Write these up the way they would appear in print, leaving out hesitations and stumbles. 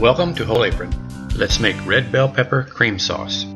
Welcome to Whole Apron. Let's make red bell pepper cream sauce.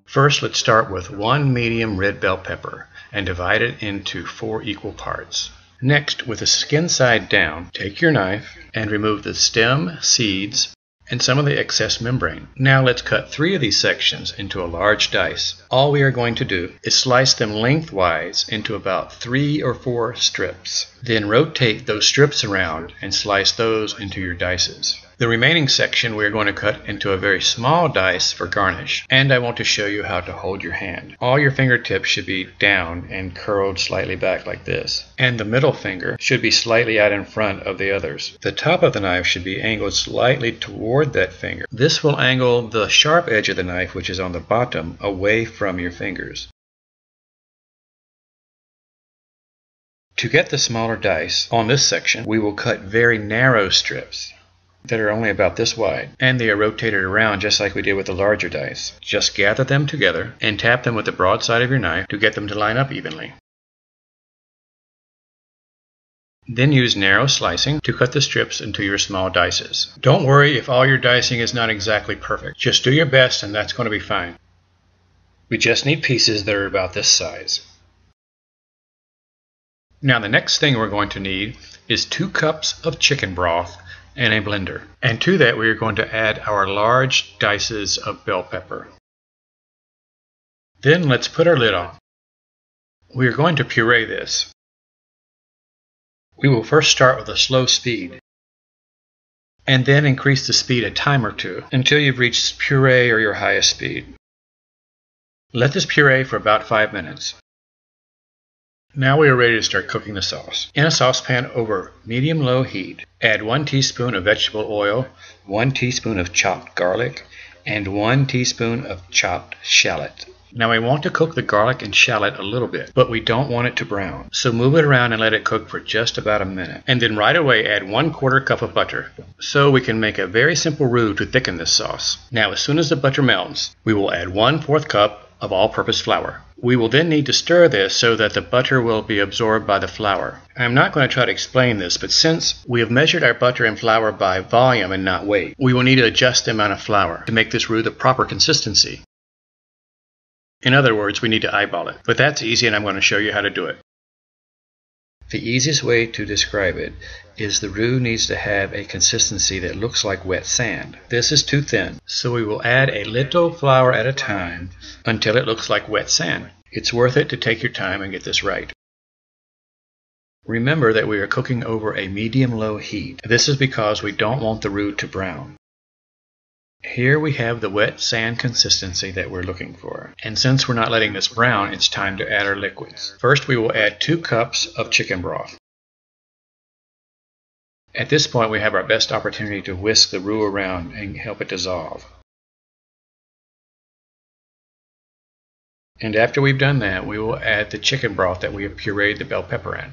First, let's start with 1 medium red bell pepper and divide it into 4 equal parts. Next, with the skin side down, take your knife and remove the stem, seeds, and some of the excess membrane. Now let's cut 3 of these sections into a large dice. All we are going to do is slice them lengthwise into about 3 or 4 strips. Then rotate those strips around and slice those into your dices. The remaining section we are going to cut into a very small dice for garnish, and I want to show you how to hold your hand. All your fingertips should be down and curled slightly back like this, and the middle finger should be slightly out in front of the others. The top of the knife should be angled slightly toward that finger. This will angle the sharp edge of the knife, which is on the bottom, away from your fingers. To get the smaller dice on this section, we will cut very narrow strips that are only about this wide, and they are rotated around just like we did with the larger dice. Just gather them together and tap them with the broadside of your knife to get them to line up evenly. Then use narrow slicing to cut the strips into your small dices. Don't worry if all your dicing is not exactly perfect. Just do your best and that's going to be fine. We just need pieces that are about this size. Now the next thing we're going to need is 2 cups of chicken broth and a blender. And to that we are going to add our large dices of bell pepper. Then let's put our lid on. We are going to puree this. We will first start with a slow speed and then increase the speed a time or 2 until you've reached puree or your highest speed. Let this puree for about 5 minutes. Now we are ready to start cooking the sauce. In a saucepan over medium-low heat, add 1 teaspoon of vegetable oil, 1 teaspoon of chopped garlic, and 1 teaspoon of chopped shallot. Now we want to cook the garlic and shallot a little bit, but we don't want it to brown. So move it around and let it cook for just about a minute. And then right away add 1/4 cup of butter. So we can make a very simple roux to thicken this sauce. Now as soon as the butter melts, we will add 1/4 cup of all-purpose flour. We will then need to stir this so that the butter will be absorbed by the flour. I'm not going to try to explain this, but since we have measured our butter and flour by volume and not weight, we will need to adjust the amount of flour to make this roux the proper consistency. In other words, we need to eyeball it. But that's easy and I'm going to show you how to do it. The easiest way to describe it is the roux needs to have a consistency that looks like wet sand. This is too thin, so we will add a little flour at a time until it looks like wet sand. It's worth it to take your time and get this right. Remember that we are cooking over a medium-low heat. This is because we don't want the roux to brown. Here we have the wet sand consistency that we're looking for. And since we're not letting this brown, it's time to add our liquids. First we will add 2 cups of chicken broth. At this point we have our best opportunity to whisk the roux around and help it dissolve. And after we've done that, we will add the chicken broth that we have pureed the bell pepper in.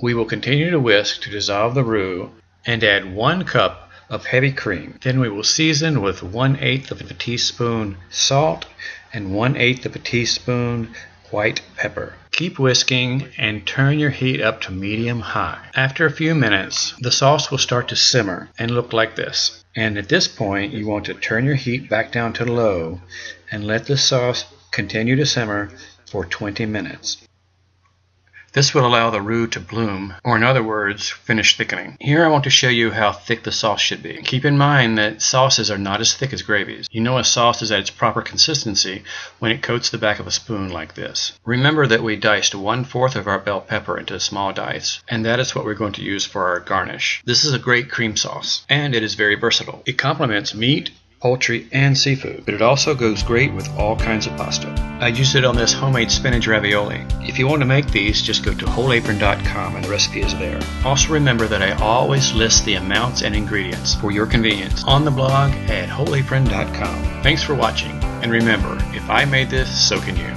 We will continue to whisk to dissolve the roux and add 1 cup of heavy cream. Then we will season with 1/8 of a teaspoon salt and 1/8 of a teaspoon white pepper. Keep whisking and turn your heat up to medium-high. After a few minutes, the sauce will start to simmer and look like this. And at this point, you want to turn your heat back down to low and let the sauce continue to simmer for 20 minutes. This will allow the roux to bloom, or in other words, finish thickening. Here I want to show you how thick the sauce should be. Keep in mind that sauces are not as thick as gravies. You know a sauce is at its proper consistency when it coats the back of a spoon like this. Remember that we diced 1/4 of our bell pepper into a small dice, and that is what we're going to use for our garnish. This is a great cream sauce, and it is very versatile. It complements meat, poultry, and seafood, but it also goes great with all kinds of pasta. I used it on this homemade spinach ravioli. If you want to make these, just go to wholeapron.com and the recipe is there. Also remember that I always list the amounts and ingredients for your convenience on the blog at wholeapron.com. Thanks for watching, and remember, if I made this, so can you.